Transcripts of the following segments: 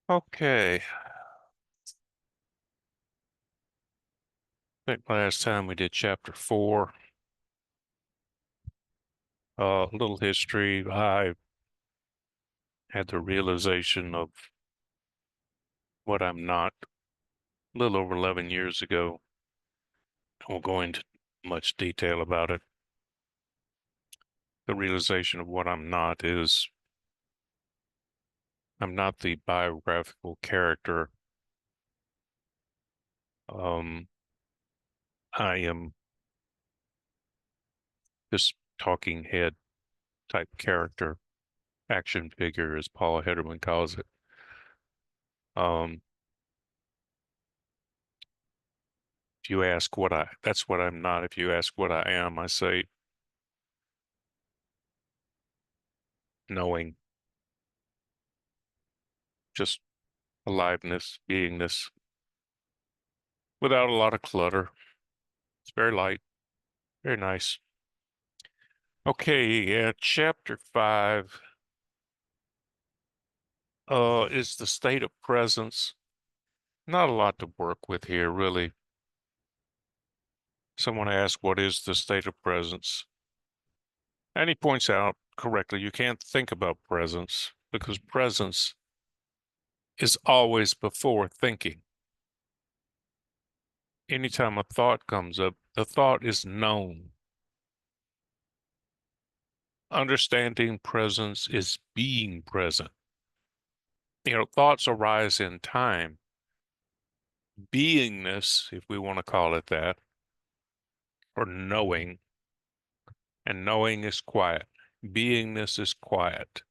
Okay. I think last time we did chapter 4. A little history. I had the realization of what I'm not a little over 11 years ago. I won't go into much detail about it. The realization of what I'm not is I'm not the biographical character. Um, I am this talking head type character, action figure, as Paul Hederman calls it. Um, if you ask that's what I'm not. If you ask what I am, I say knowing, just aliveness, beingness, without a lot of clutter. It's very light, very nice. Okay, yeah, chapter 5 is the state of presence. Not a lot to work with here, really. Someone asked, what is the state of presence? And he points out correctly, you can't think about presence because presence is always before thinking. Anytime a thought comes up, the thought is known. Understanding presence is being present. Thoughts arise in time. Beingness, if we want to call it that, or knowing, and knowing is quiet. Beingness is quiet.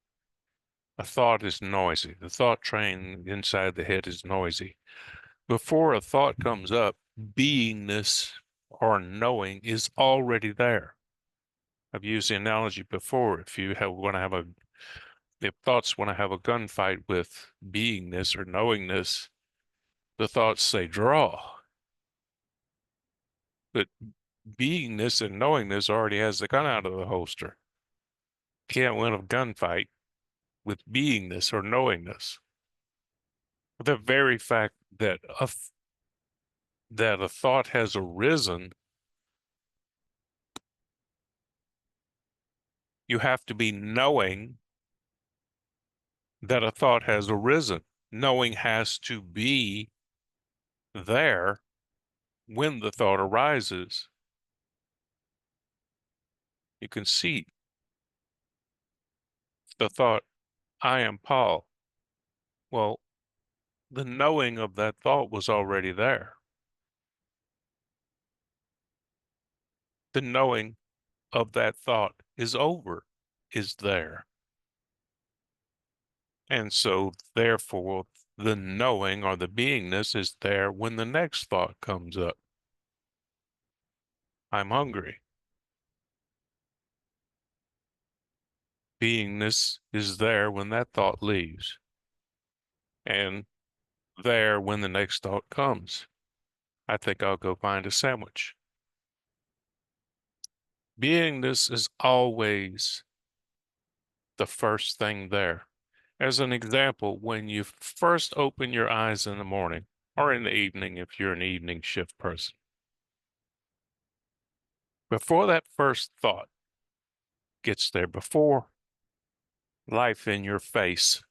A thought is noisy. The thought train inside the head is noisy. Before a thought comes up, beingness or knowing is already there. I've used the analogy before. If thoughts want to have a gunfight with beingness or knowingness, the thoughts say draw. But beingness and knowingness already has the gun out of the holster. Can't win a gunfight with beingness or knowingness. The very fact that a thought has arisen, you have to be knowing that a thought has arisen. Knowing has to be there when the thought arises. You can see the thought, I am Paul. Well, the knowing of that thought was already there. The knowing of that thought is there. And so, therefore, the knowing or the beingness is there when the next thought comes up. I'm hungry. Beingness is there when that thought leaves, and there when the next thought comes. I think I'll go find a sandwich. Beingness is always the first thing there. As an example, when you first open your eyes in the morning or in the evening, if you're an evening shift person, before that first thought gets there, before life in your face,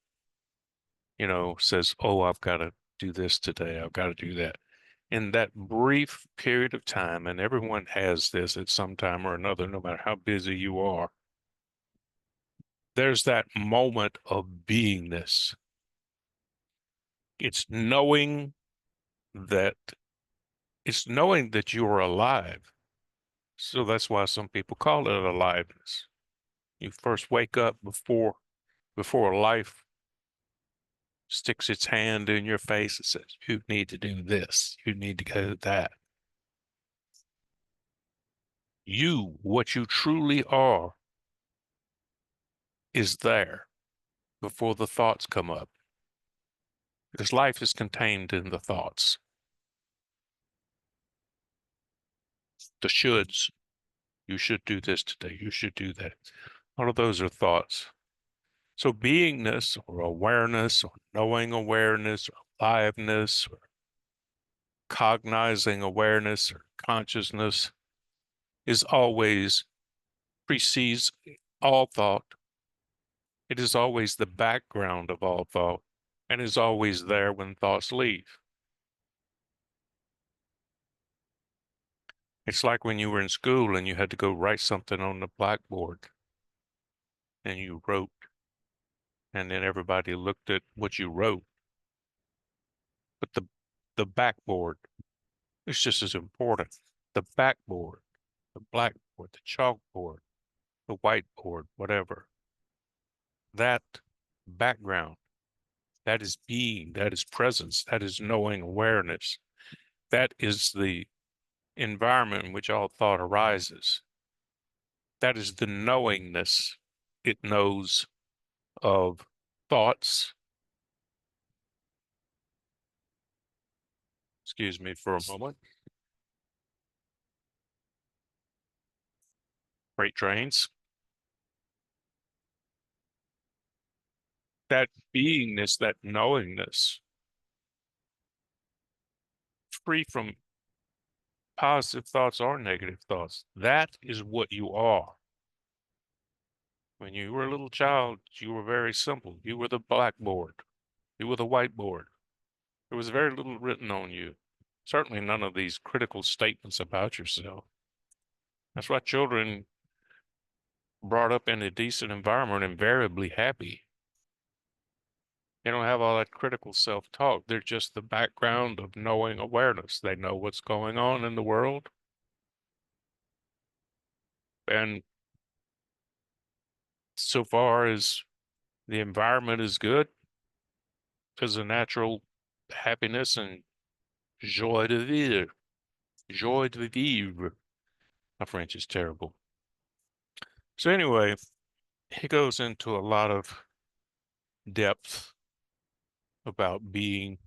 says, oh, I've got to do this today, I've got to do that. In that brief period of time, and everyone has this at some time or another, no matter how busy you are, there's that moment of beingness. It's knowing that it's knowing that you are alive. So that's why some people call it aliveness. You first wake up before life sticks its hand in your face and says, you need to do this, you need to go that. You, what you truly are, is there before the thoughts come up. Because life is contained in the thoughts. The shoulds. You should do this today. You should do that. All of those are thoughts. So beingness or awareness or knowing awareness or aliveness or cognizing awareness or consciousness is always precedes all thought. It is always the background of all thought and is always there when thoughts leave. It's like when you were in school and you had to go write something on the blackboard and you wrote, and then everybody looked at what you wrote. But the backboard is just as important. The backboard, the blackboard, the chalkboard, the whiteboard, whatever. That background, that is being, that is presence, that is knowing awareness. That is the environment in which all thought arises. That is the knowingness it knows of thoughts. Excuse me for a moment. Freight trains. That beingness, that knowingness, free from positive thoughts or negative thoughts. That is what you are. When you were a little child, you were very simple. You were the blackboard. You were the whiteboard. There was very little written on you. Certainly none of these critical statements about yourself. That's why children brought up in a decent environment are invariably happy. They don't have all that critical self-talk. They're just the background of knowing awareness. They know what's going on in the world. And so far as the environment is good, there's a natural happiness and joie de vivre. Joie de vivre. My French is terrible. So anyway, he goes into a lot of depth about being.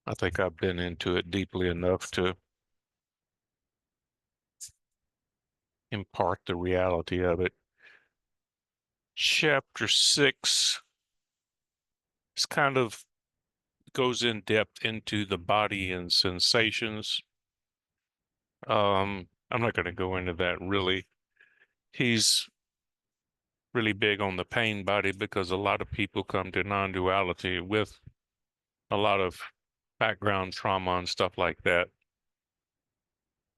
I think I've been into it deeply enough to impart the reality of it. Chapter 6 is kind of goes in depth into the body and sensations. I'm not going to go into that really. He's really big on the pain body because a lot of people come to non-duality with a lot of background trauma and stuff like that.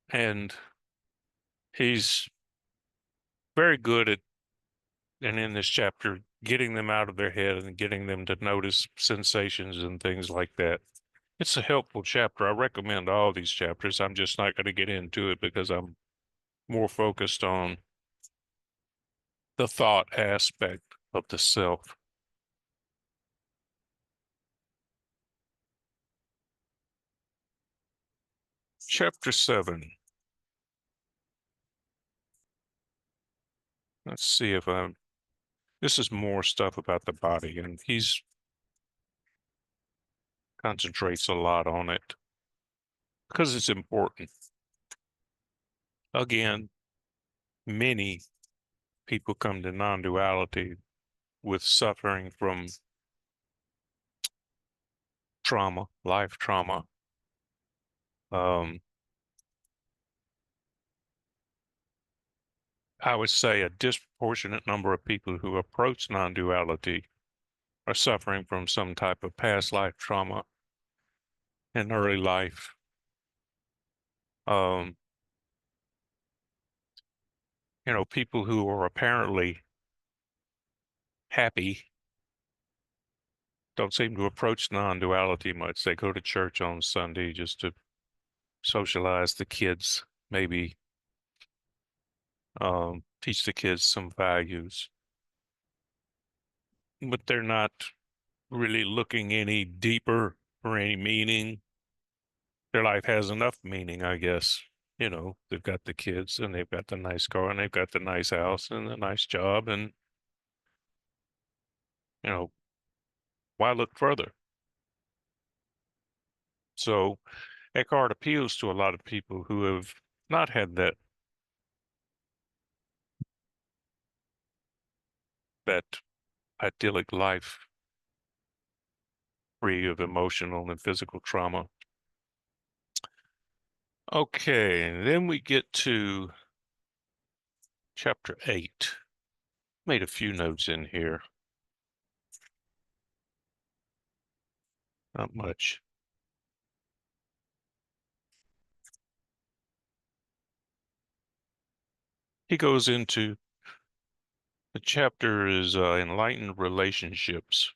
And he's very good at, and in this chapter, getting them out of their head and getting them to notice sensations and things like that. It's a helpful chapter. I recommend all these chapters. I'm just not going to get into it because I'm more focused on the thought aspect of the self. Chapter 7. Let's see if I'm, this is more stuff about the body, and he's concentrates a lot on it because it's important. Again, many people come to non-duality with suffering from trauma, life trauma. I would say a disproportionate number of people who approach non-duality are suffering from some type of past life trauma in early life. Um, people who are apparently happy don't seem to approach non-duality much. They go to church on Sunday just to socialize the kids, maybe teach the kids some values, but they're not really looking any deeper for any meaning. Their life has enough meaning, I guess. They've got the kids and they've got the nice car and they've got the nice house and the nice job and, you know, why look further? So Eckhart appeals to a lot of people who have not had that that idyllic life free of emotional and physical trauma. Okay, and then we get to chapter 8. Made a few notes in here. Not much. He goes into the chapter is enlightened relationships.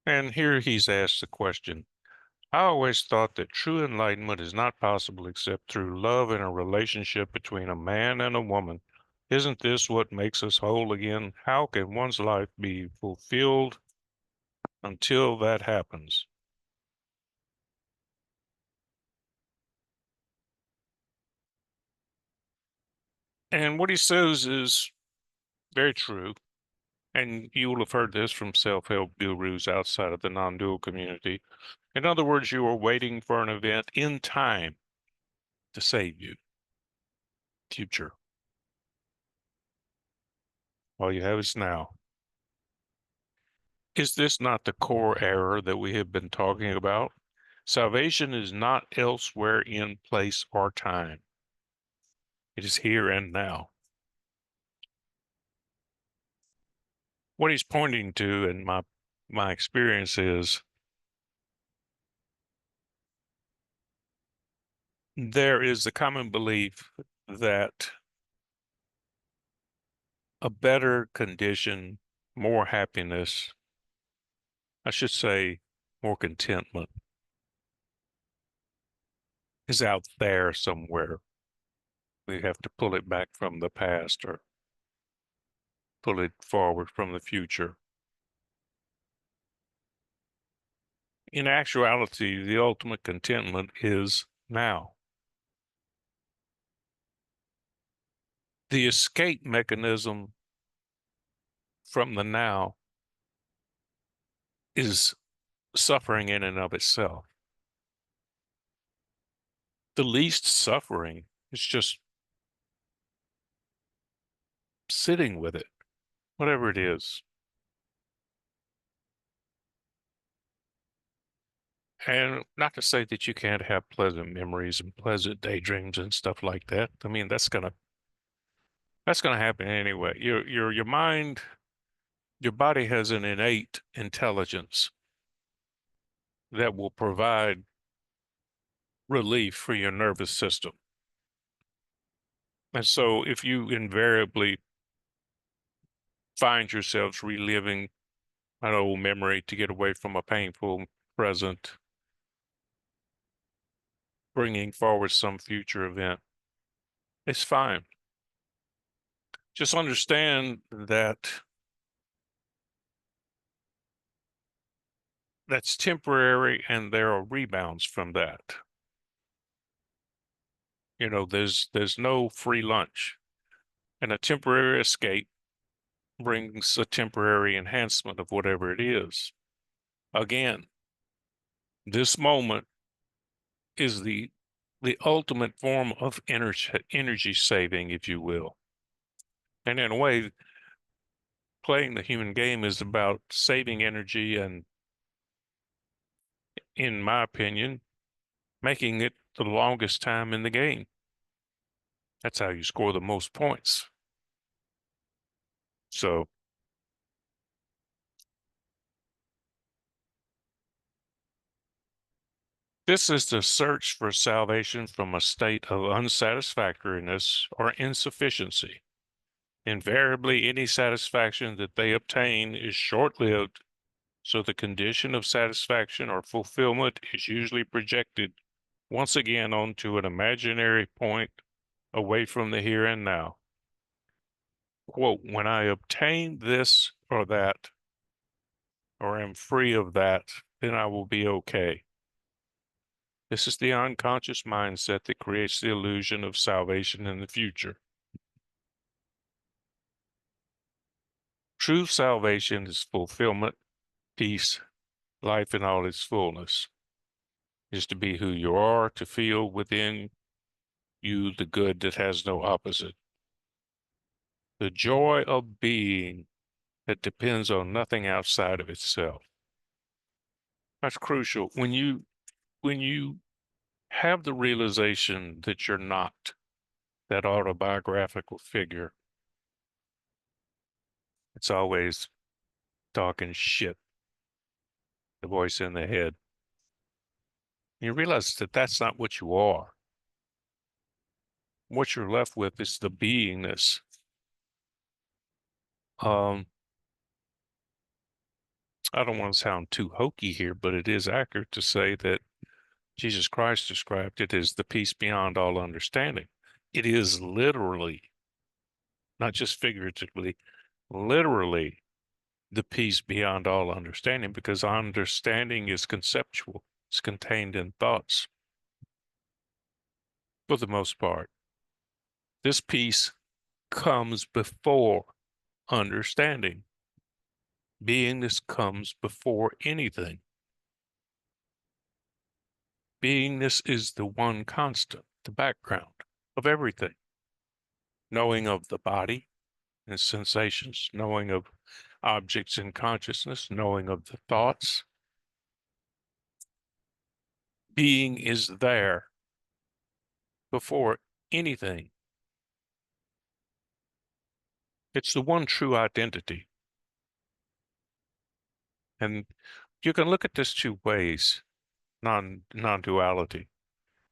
And here he's asked the question, I always thought that true enlightenment is not possible except through love in a relationship between a man and a woman. Isn't this what makes us whole again? How can one's life be fulfilled until that happens? And what he says is very true. And you will have heard this from self-help gurus outside of the non-dual community. In other words, you are waiting for an event in time to save you. Future. All you have is now. Is this not the core error that we have been talking about? Salvation is not elsewhere in place or time. It is here and now. What he's pointing to in my experience is there is the common belief that a better condition, more happiness, I should say more contentment, is out there somewhere. We have to pull it back from the past or pull it forward from the future. In actuality, the ultimate contentment is now. The escape mechanism from the now is suffering in and of itself. The least suffering is just sitting with it, whatever it is. And not to say that you can't have pleasant memories and pleasant daydreams and stuff like that. I mean, that's gonna happen anyway. Your mind, your body has an innate intelligence that will provide relief for your nervous system. And so if you invariably find yourselves reliving an old memory to get away from a painful present, bringing forward some future event, it's fine. Just understand that that's temporary and there are rebounds from that. You know, there's no free lunch, and a temporary escape brings a temporary enhancement of whatever it is. Again, this moment is the ultimate form of energy saving, if you will. And in a way, playing the human game is about saving energy and, in my opinion, making it the longest time in the game. That's how you score the most points. So this is the search for salvation from a state of unsatisfactoriness or insufficiency. Invariably, any satisfaction that they obtain is short-lived, so the condition of satisfaction or fulfillment is usually projected once again onto an imaginary point away from the here and now. Quote, when I obtain this or that, or am free of that, then I will be okay. This is the unconscious mindset that creates the illusion of salvation in the future. True salvation is fulfillment, peace, life in all its fullness. Is to be who you are, to feel within you the good that has no opposite. The joy of being that depends on nothing outside of itself. That's crucial. When you have the realization that you're not that autobiographical figure, it's always talking shit, the voice in the head. You realize that that's not what you are. What you're left with is the beingness. Um, I don't want to sound too hokey here, but it is accurate to say that Jesus Christ described it as the peace beyond all understanding. It is literally, not just figuratively, literally the peace beyond all understanding, because understanding is conceptual. It's contained in thoughts for the most part. This peace comes before understanding. Beingness comes before anything. Beingness is the one constant, the background of everything. Knowing of the body and sensations, knowing of objects in consciousness, knowing of the thoughts. Being is there before anything. It's the one true identity. And you can look at this two ways, non-duality,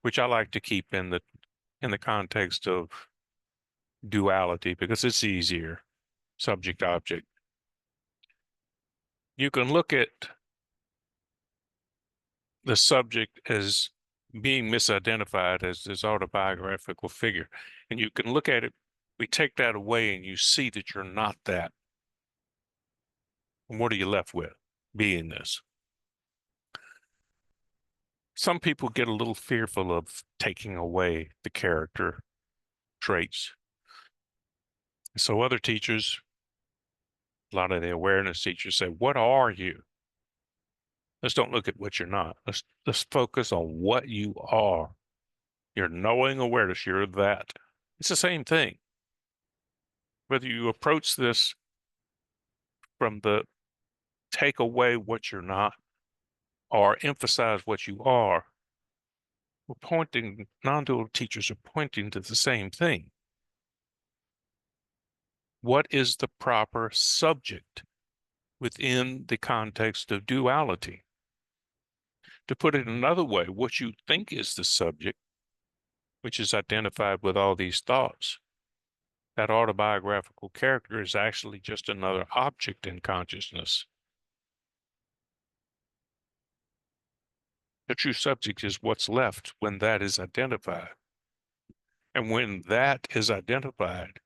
which I like to keep in the context of duality because it's easier, subject object. You can look at the subject as being misidentified as this autobiographical figure. And you can look at it, we take that away and you see that you're not that. And what are you left with? Beingness. Some people get a little fearful of taking away the character traits. So other teachers, a lot of the awareness teachers say, what are you? Let's don't look at what you're not. Let's focus on what you are. You're knowing awareness, you're that. It's the same thing. Whether you approach this from the take away what you're not or emphasize what you are, we're pointing, non-dual teachers are pointing to the same thing. What is the proper subject within the context of duality? To put it another way, what you think is the subject, which is identified with all these thoughts, that autobiographical character is actually just another object in consciousness. The true subject is what's left when that is identified. And when that is identified,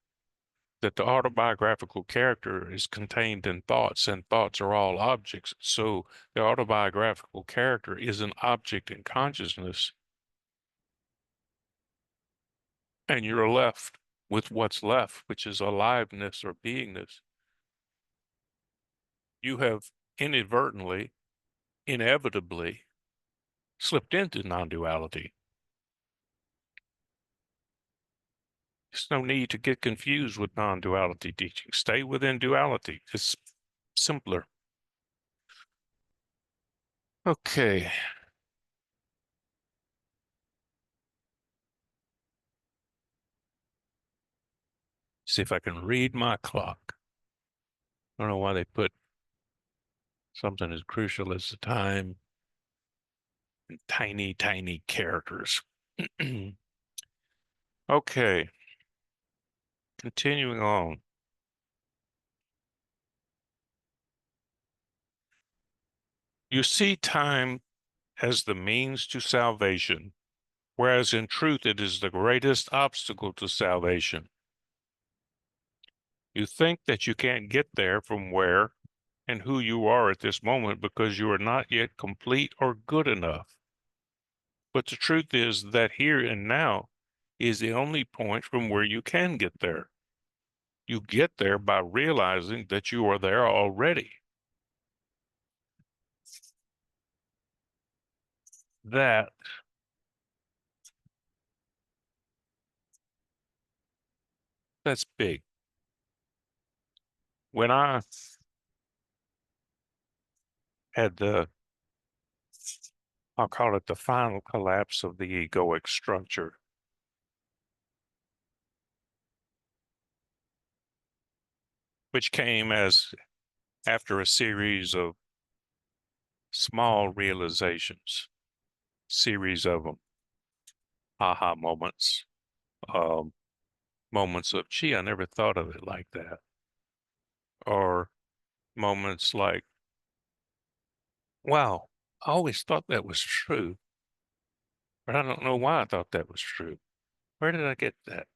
that the autobiographical character is contained in thoughts, and thoughts are all objects. So the autobiographical character is an object in consciousness, and you're left with what's left, which is aliveness or beingness. You have inadvertently, inevitably slipped into non-duality. There's no need to get confused with non-duality teaching. Stay within duality. It's simpler. Okay. See if I can read my clock. I don't know why they put something as crucial as the time in tiny, tiny characters. Okay. Continuing on. You see time as the means to salvation, whereas in truth it is the greatest obstacle to salvation. You think that you can't get there from where and who you are at this moment because you are not yet complete or good enough. But the truth is that here and now is the only point from where you can get there. You get there by realizing that you are there already. That That's big. When I had I'll call it the final collapse of the egoic structure, which came as after a series of small realizations, series of them, aha moments, um, moments of, gee, I never thought of it like that, or moments like, wow, I always thought that was true, but I don't know why I thought that was true. Where did I get that?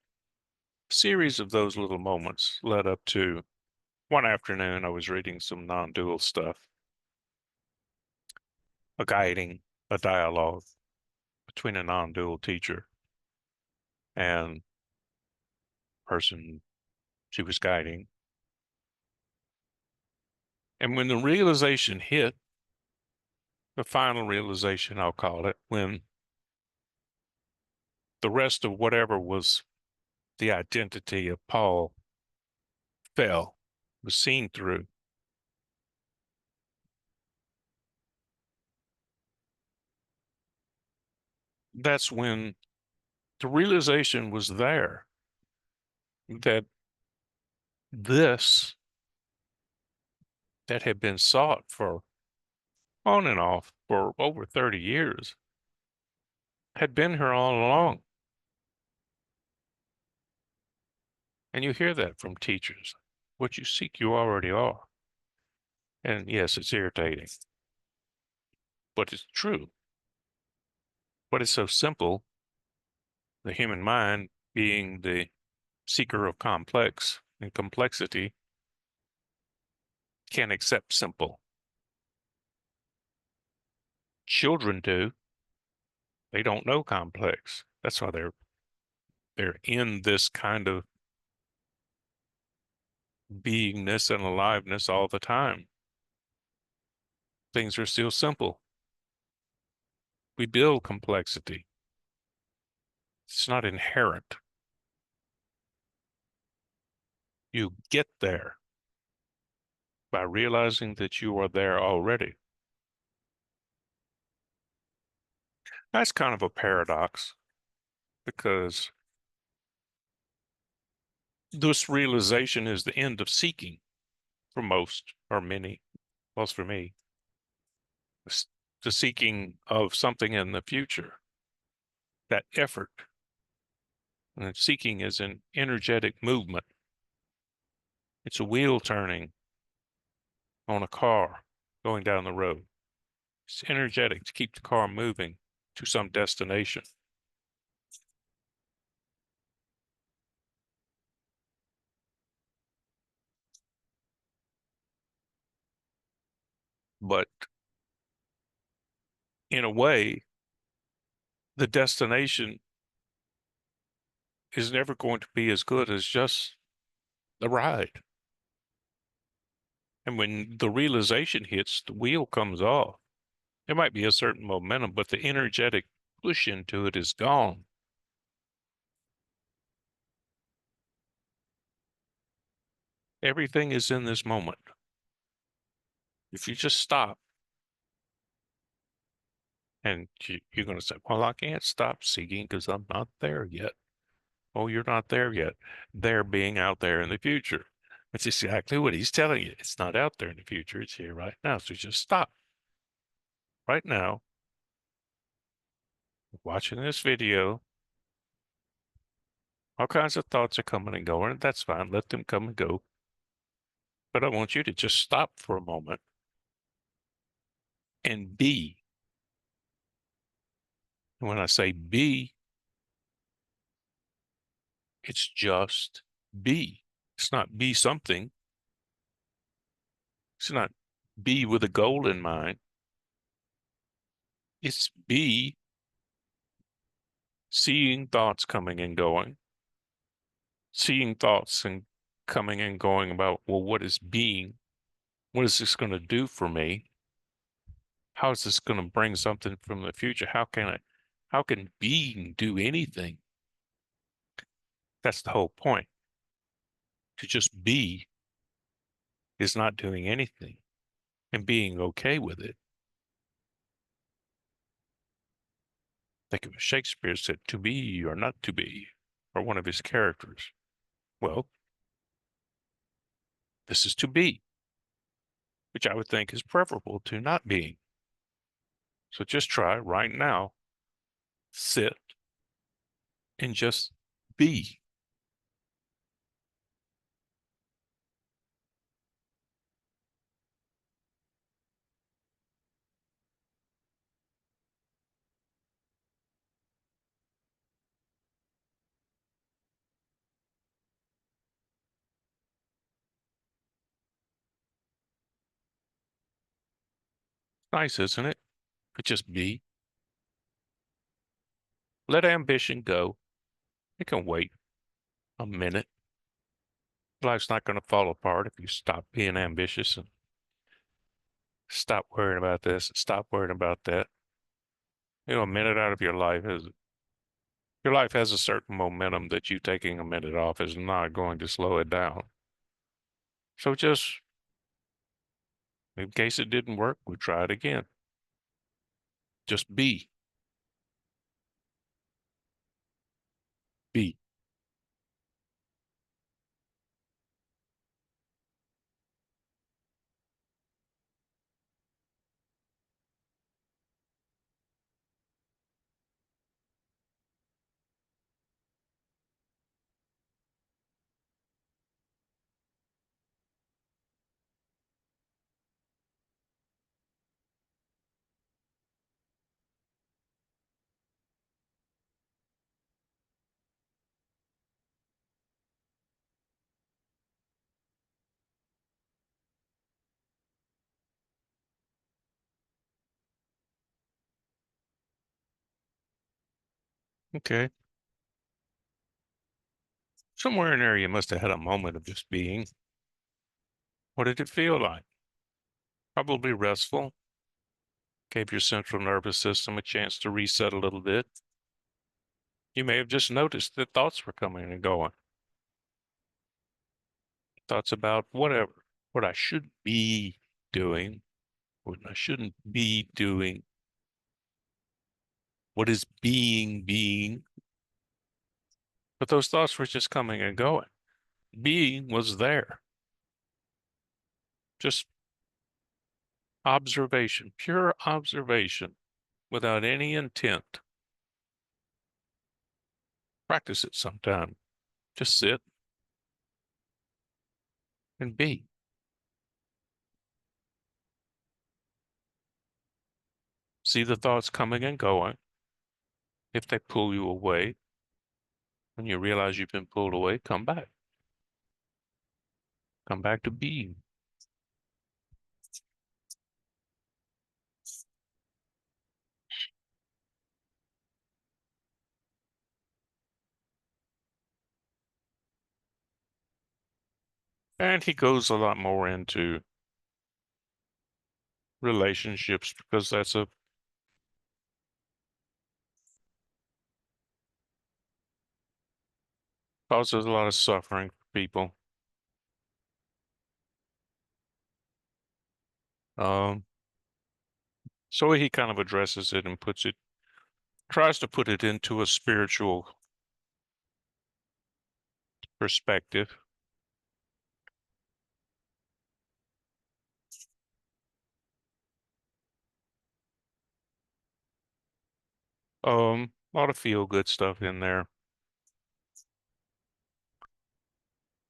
A series of those little moments led up to one afternoon. I was reading some non-dual stuff, a dialogue between a non-dual teacher and person she was guiding. And when the realization hit, the final realization, I'll call it, when the rest of whatever was the identity of Paul fell, was seen through, that's when the realization was there that this that had been sought for on and off for over 30 years had been here all along. And you hear that from teachers. What you seek, you already are. And yes, it's irritating, but it's true. But it's so simple. The human mind, being the seeker of complex and complexity, can't accept simple. Children do. They don't know complex. That's why they're in this kind of beingness and aliveness all the time. Things are still simple. We build complexity. It's not inherent. You get there by realizing that you are there already. That's kind of a paradox because this realization is the end of seeking for most or many. Well, for me, it's the seeking of something in the future, that effort. And seeking is an energetic movement. It's a wheel turning on a car going down the road. It's energetic to keep the car moving to some destination. But in a way, the destination is never going to be as good as just the ride. And when the realization hits, the wheel comes off. There might be a certain momentum, but the energetic push into it is gone. Everything is in this moment. If you just stop and you're going to say, well, I can't stop seeking because I'm not there yet. Oh, you're not there yet. There being out there in the future. It's exactly what he's telling you. It's not out there in the future. It's here right now. So just stop right now, watching this video. All kinds of thoughts are coming and going, and that's fine. Let them come and go. But I want you to just stop for a moment and be. And when I say be, it's just be. It's not be something. It's not be with a goal in mind. It's be seeing thoughts coming and going, seeing thoughts and coming and going about, well, what is being? What is this going to do for me? How is this going to bring something from the future? How can being do anything? That's the whole point. To just be is not doing anything and being okay with it. Think of Shakespeare said, to be or not to be, or one of his characters. Well, this is to be, which I would think is preferable to not being. So just try right now, sit and just be. Nice, isn't it? But just be. Let ambition go. It can wait a minute. Life's not going to fall apart if you stop being ambitious and stop worrying about this and stop worrying about that. A minute out of your life has a certain momentum that you taking a minute off is not going to slow it down. So just in case it didn't work, we try it again. Just be. Be. Okay. Somewhere in there you must have had a moment of just being. What did it feel like? Probably restful. Gave your central nervous system a chance to reset a little bit. You may have just noticed that thoughts were coming and going. Thoughts about whatever, what I should be doing, what I shouldn't be doing, what is being. But those thoughts were just coming and going. Being was there. Just observation, pure observation without any intent. Practice it sometime. Just sit and be. See the thoughts coming and going. If they pull you away, when you realize you've been pulled away, come back. Come back to being. And he goes a lot more into relationships because that's a causes a lot of suffering for people. Um, so he kind of addresses it and tries to put it into a spiritual perspective. A lot of feel good stuff in there.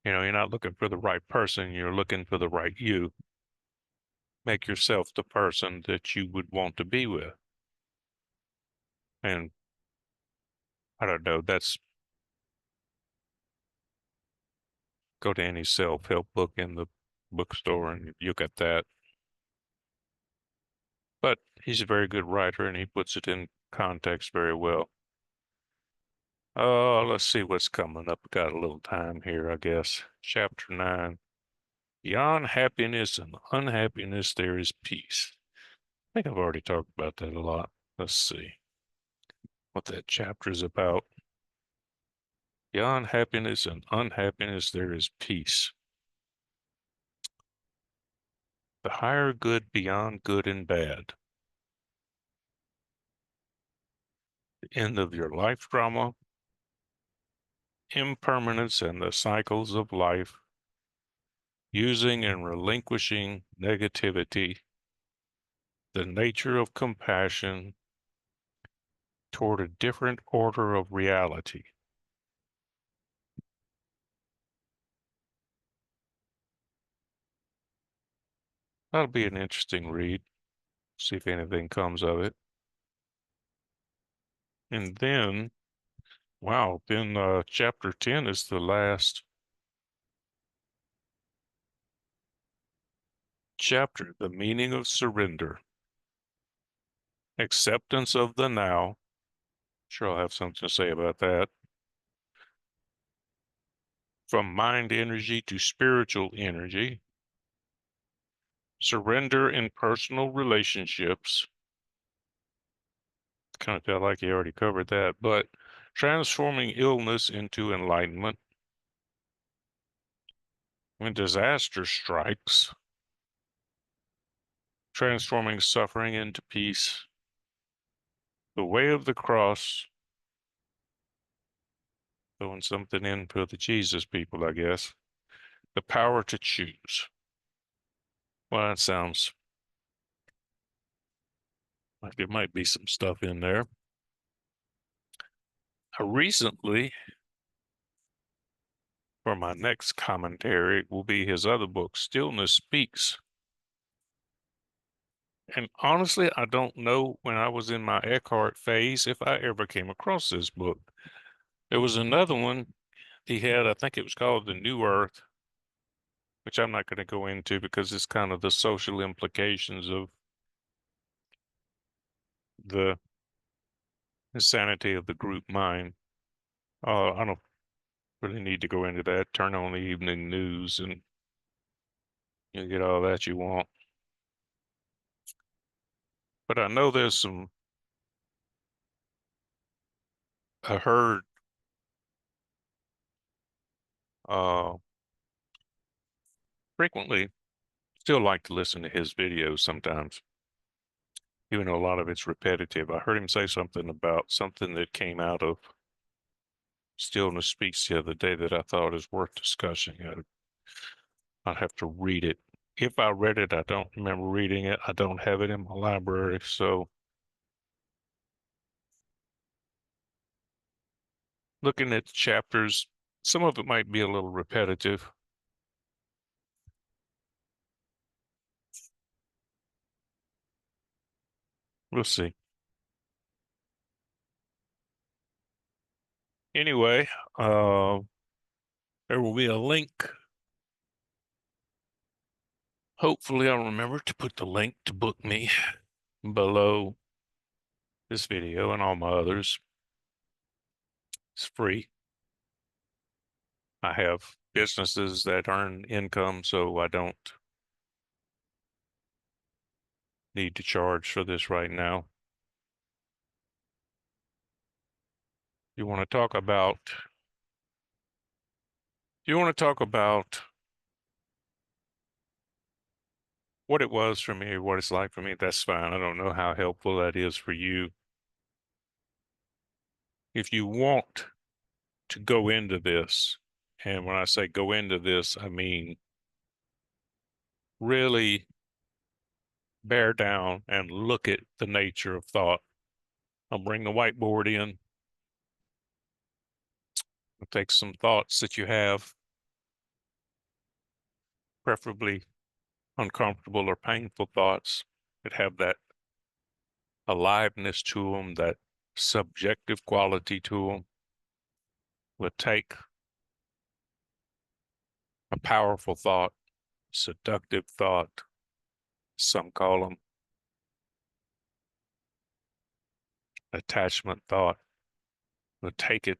You're not looking for the right person, you're looking for the right you. Make yourself the person that you would want to be with. And I don't know, that's go to any self-help book in the bookstore and you get that. But he's a very good writer and he puts it in context very well. Oh, let's see what's coming up. Got a little time here, I guess. Chapter 9. Beyond happiness and unhappiness, there is peace. I think I've already talked about that a lot. Let's see what that chapter is about. Beyond happiness and unhappiness, there is peace. The higher good beyond good and bad. The end of your life drama, impermanence and the cycles of life, using and relinquishing negativity, the nature of compassion toward a different order of reality. That'll be an interesting read. See if anything comes of it. And then, wow, then chapter 10 is the last chapter, the meaning of surrender, acceptance of the now. Sure, I'll have something to say about that. From mind energy to spiritual energy, surrender in personal relationships. Kind of felt like you already covered that, but transforming illness into enlightenment. When disaster strikes, transforming suffering into peace. The way of the cross, throwing something in for the Jesus people, I guess. The power to choose. Well, that sounds like there might be some stuff in there. Recently, for my next commentary, will be his other book, Stillness Speaks. And honestly, I don't know when I was in my Eckhart phase if I ever came across this book. There was another one he had, I think it was called The New Earth, which I'm not going to go into because it's kind of the social implications of the insanity of the group mind. I don't really need to go into that. Turn on the evening news and you'll get all that you want. But I know there's some, I heard uh, frequently, still like to listen to his videos sometimes, even though a lot of it's repetitive. I heard him say something about something that came out of Stillness Speaks the other day that I thought is worth discussing. I'd have to read it. If I read it, I don't remember reading it. I don't have it in my library, so looking at the chapters, some of it might be a little repetitive. We'll see. Anyway, uh, there will be a link. Hopefully, I'll remember to put the link to book me below this video and all my others. It's free. I have businesses that earn income, so I don't need to charge for this right now. You want to talk about, you want to talk about what it was for me, what it's like for me, that's fine. I don't know how helpful that is for you. If you want to go into this, and when I say go into this, I mean really bear down and look at the nature of thought. I'll bring the whiteboard in. I'll take some thoughts that you have, preferably uncomfortable or painful thoughts that have that aliveness to them, that subjective quality to them. We'll take a powerful thought, seductive thought, some call them attachment thought. We'll take it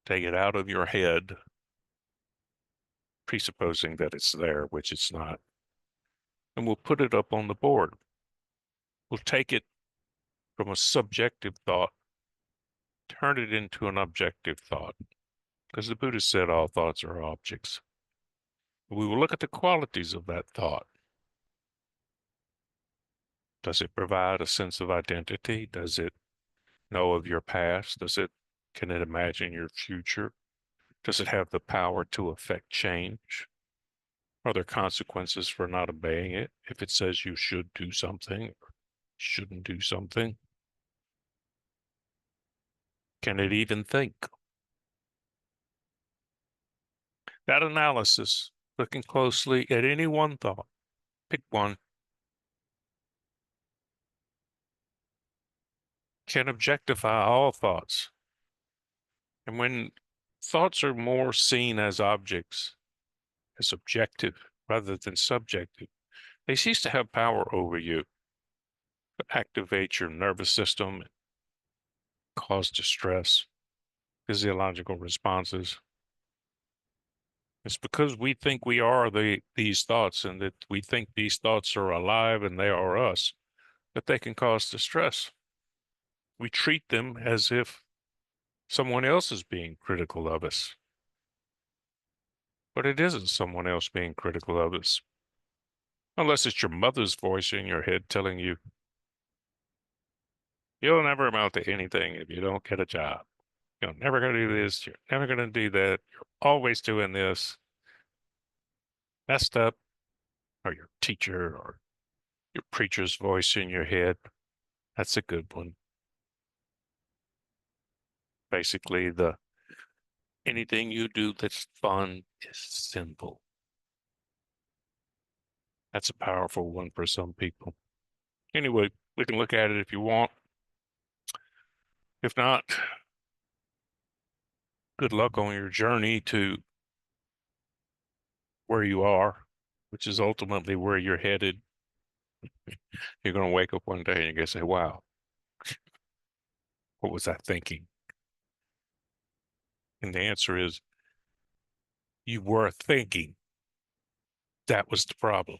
out of your head, presupposing that it's there, which it's not, and we'll put it up on the board. We'll take it from a subjective thought, turn it into an objective thought. because the Buddha said all thoughts are objects. We will look at the qualities of that thought. Does it provide a sense of identity? Does it know of your past? Can it imagine your future? Does it have the power to affect change? Are there consequences for not obeying it if it says you should do something or shouldn't do something? Can it even think? That analysis, looking closely at any one thought, pick one, can objectify all thoughts. And when thoughts are more seen as objects, as objective rather than subjective, they cease to have power over you, activate your nervous system, cause distress, physiological responses. It's because we think we are these thoughts and that we think these thoughts are alive and they are us, that they can cause distress. We treat them as if someone else is being critical of us. But it isn't someone else being critical of us. Unless it's your mother's voice in your head telling you, you'll never amount to anything if you don't get a job. You're never going to do this. You're never going to do that. You're always doing this. Messed up. Or your teacher or your preacher's voice in your head. That's a good one. Basically, the anything you do that's fun is sinful. That's a powerful one for some people. Anyway, we can look at it if you want. If not, good luck on your journey to where you are, which is ultimately where you're headed. You're going to wake up one day and you're going to say, wow, what was I thinking? And the answer is, you were thinking. That was the problem.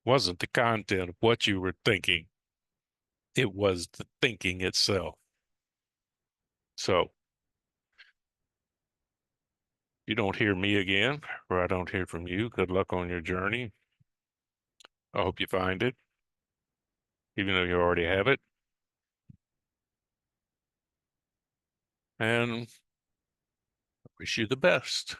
Wasn't the content of what you were thinking. It was the thinking itself. So you don't hear me again, or I don't hear from you. Good luck on your journey. I hope you find it, even though you already have it. And I wish you the best.